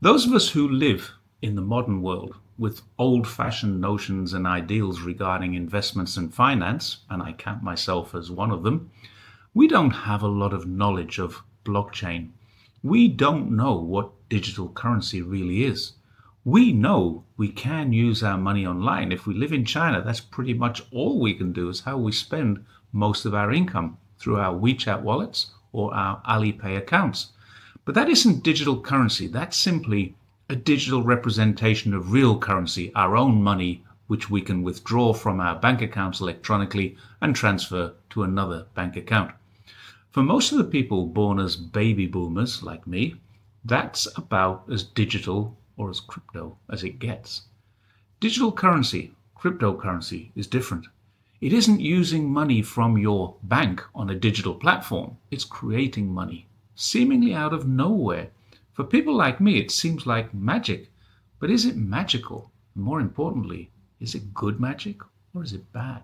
Those of us who live in the modern world with old-fashioned notions and ideals regarding investments and finance, and I count myself as one of them, we don't have a lot of knowledge of blockchain. We don't know what digital currency really is. We know we can use our money online. If we live in China, that's pretty much all we can do, is how we spend most of our income through our WeChat wallets or our Alipay accounts. But that isn't digital currency. That's simply a digital representation of real currency, our own money, which we can withdraw from our bank accounts electronically and transfer to another bank account. For most of the people born as baby boomers like me, that's about as digital or as crypto as it gets. Digital currency, cryptocurrency, is different. It isn't using money from your bank on a digital platform. It's creating money, seemingly out of nowhere. For people like me, it seems like magic. But is it magical? And more importantly, is it good magic or is it bad?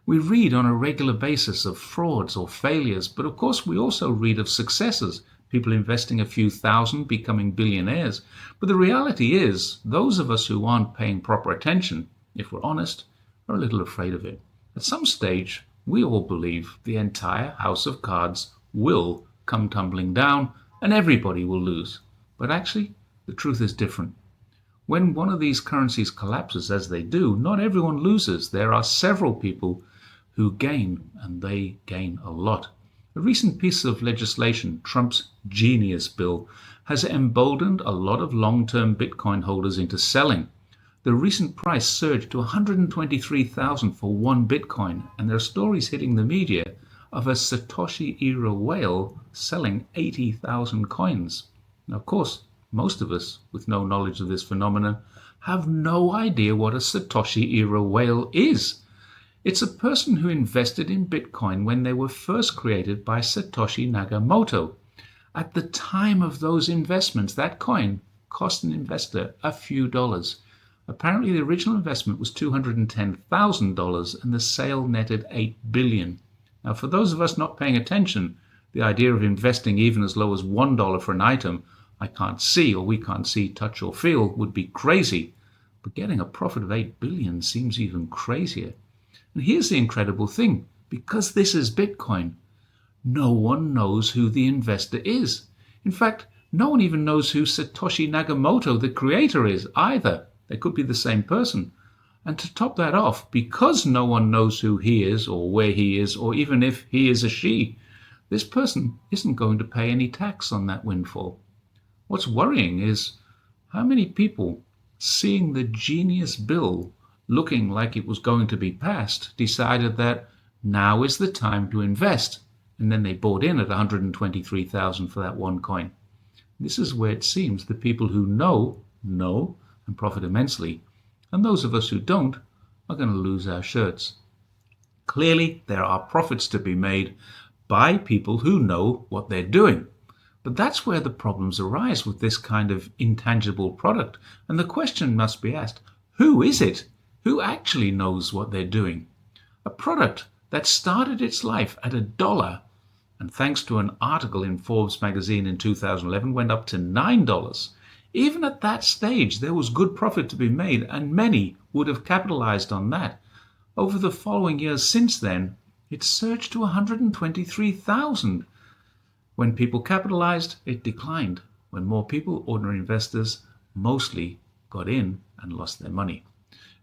We read on a regular basis of frauds or failures, but of course we also read of successes, people investing a few thousand, becoming billionaires. But the reality is, those of us who aren't paying proper attention, if we're honest, are a little afraid of it. At some stage, we all believe the entire house of cards will come tumbling down and everybody will lose. But actually, the truth is different. When one of these currencies collapses, as they do, not everyone loses. There are several people who gain, and they gain a lot. A recent piece of legislation, Trump's Genius Bill, has emboldened a lot of long-term Bitcoin holders into selling. The recent price surged to $123,000 for one Bitcoin, and there are stories hitting the media of a Satoshi-era whale selling 80,000 coins. Now, of course, most of us, with no knowledge of this phenomenon, have no idea what a Satoshi-era whale is. It's a person who invested in Bitcoin when they were first created by Satoshi Nakamoto. At the time of those investments, that coin cost an investor a few dollars. Apparently, the original investment was $210,000 and the sale netted $8 billion. Now, for those of us not paying attention, the idea of investing even as low as $1 for an item I can't see, or we can't see, touch, or feel would be crazy. But getting a profit of $8 billion seems even crazier. And here's the incredible thing. Because this is Bitcoin, no one knows who the investor is. In fact, no one even knows who Satoshi Nakamoto, the creator, is either. They could be the same person. And to top that off, because no one knows who he is or where he is, or even if he is a she, this person isn't going to pay any tax on that windfall. What's worrying is how many people, seeing the Genius Bill looking like it was going to be passed, decided that now is the time to invest. And then they bought in at $123,000 for that one coin. This is where it seems the people who know and profit immensely, and those of us who don't are going to lose our shirts. Clearly, there are profits to be made by people who know what they're doing. But that's where the problems arise with this kind of intangible product. And the question must be asked, who is it? Who actually knows what they're doing? A product that started its life at $1, and thanks to an article in Forbes magazine in 2011, went up to $9. Even at that stage, there was good profit to be made, and many would have capitalized on that. Over the following years since then, it surged to $123,000. When people capitalized, it declined. When more people, ordinary investors, mostly got in and lost their money.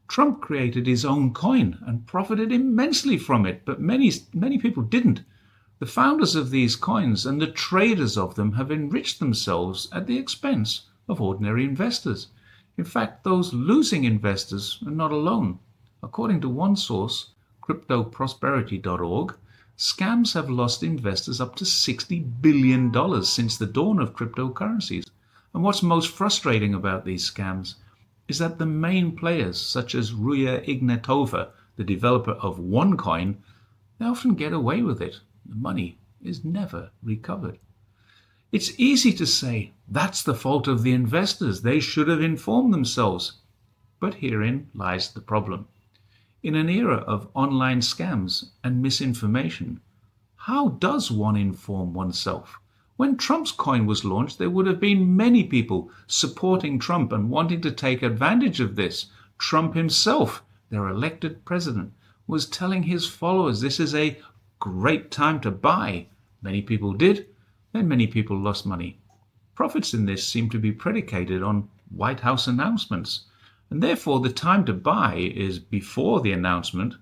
Trump created his own coin and profited immensely from it, but many people didn't. The founders of these coins and the traders of them have enriched themselves at the expense of ordinary investors. In fact, those losing investors are not alone. According to one source, cryptoprosperity.org, scams have lost investors up to $60 billion since the dawn of cryptocurrencies. And what's most frustrating about these scams is that the main players, such as Ruya Ignatova, the developer of OneCoin, they often get away with it. The money is never recovered. It's easy to say, that's the fault of the investors. They should have informed themselves. But herein lies the problem. In an era of online scams and misinformation, how does one inform oneself? When Trump's coin was launched, there would have been many people supporting Trump and wanting to take advantage of this. Trump himself, their elected president, was telling his followers this is a great time to buy. Many people did, then many people lost money. Profits in this seem to be predicated on White House announcements, and therefore the time to buy is before the announcement,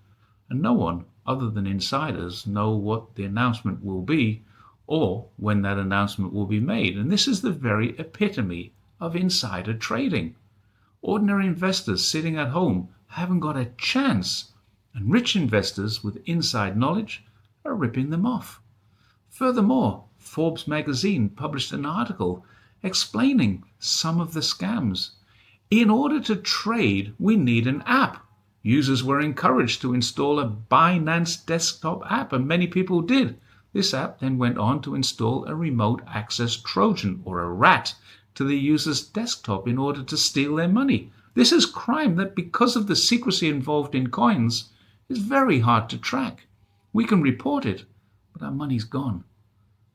and no one other than insiders know what the announcement will be or when that announcement will be made. And this is the very epitome of insider trading. Ordinary investors sitting at home haven't got a chance, and rich investors with inside knowledge are ripping them off. Furthermore, Forbes magazine published an article explaining some of the scams. In order to trade, we need an app. Users were encouraged to install a Binance desktop app, and many people did. This app then went on to install a remote access Trojan or a rat to the user's desktop in order to steal their money. This is crime that, because of the secrecy involved in coins, is very hard to track. We can report it, but our money's gone.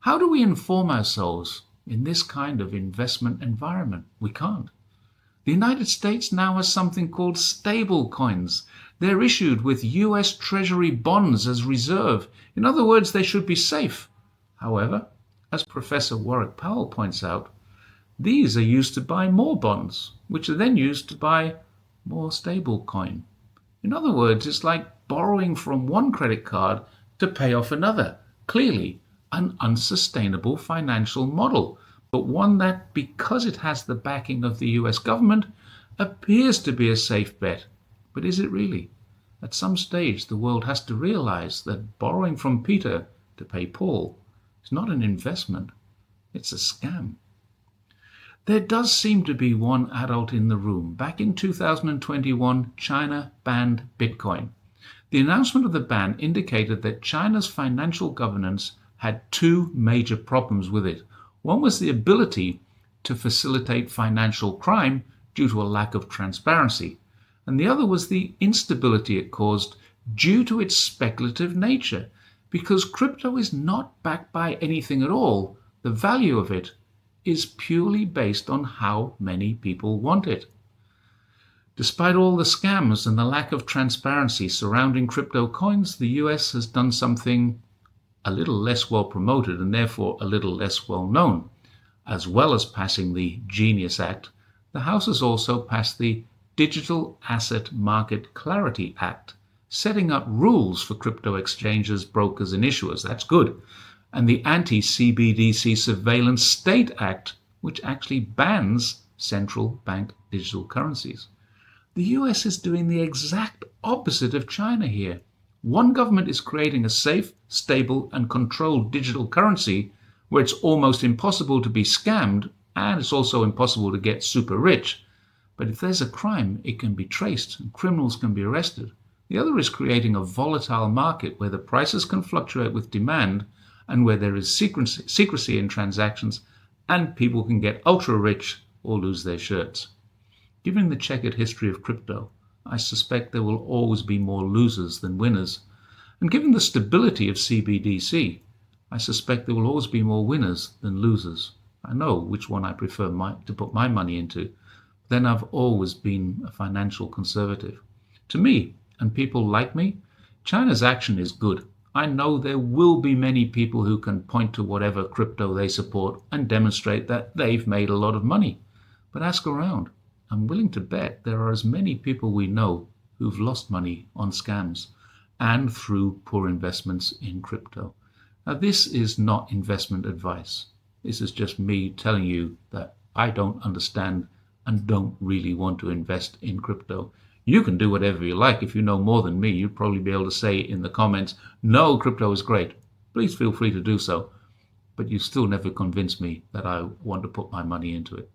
How do we inform ourselves in this kind of investment environment? We can't. The United States now has something called stablecoins. They're issued with US Treasury bonds as reserve. In other words, they should be safe. However, as Professor Warwick Powell points out, these are used to buy more bonds, which are then used to buy more stablecoin. In other words, it's like borrowing from one credit card to pay off another. Clearly, an unsustainable financial model, but one that, because it has the backing of the US government, appears to be a safe bet. But is it really? At some stage, the world has to realize that borrowing from Peter to pay Paul is not an investment, it's a scam. There does seem to be one adult in the room. Back in 2021, China banned Bitcoin. The announcement of the ban indicated that China's financial governance had two major problems with it. One was the ability to facilitate financial crime due to a lack of transparency, and the other was the instability it caused due to its speculative nature. Because crypto is not backed by anything at all, the value of it is purely based on how many people want it. Despite all the scams and the lack of transparency surrounding crypto coins, the US has done something a little less well promoted and therefore a little less well known. As well as passing the Genius Act, the House has also passed the Digital Asset Market Clarity Act, setting up rules for crypto exchanges, brokers, and issuers. That's good. And the Anti-CBDC Surveillance State Act, which actually bans central bank digital currencies. The US is doing the exact opposite of China here. One government is creating a safe, stable, and controlled digital currency where it's almost impossible to be scammed, and it's also impossible to get super rich. But if there's a crime, it can be traced and criminals can be arrested. The other is creating a volatile market where the prices can fluctuate with demand and where there is secrecy in transactions and people can get ultra rich or lose their shirts. Given the checkered history of crypto, I suspect there will always be more losers than winners. And given the stability of CBDC, I suspect there will always be more winners than losers. I know which one I prefer to put my money into. Then I've always been a financial conservative. To me, and people like me, China's action is good. I know there will be many people who can point to whatever crypto they support and demonstrate that they've made a lot of money. But ask around. I'm willing to bet there are as many people we know who've lost money on scams and through poor investments in crypto. Now, this is not investment advice. This is just me telling you that I don't understand and don't really want to invest in crypto. You can do whatever you like. If you know more than me, you'd probably be able to say in the comments, no, crypto is great. Please feel free to do so. But you still never convince me that I want to put my money into it.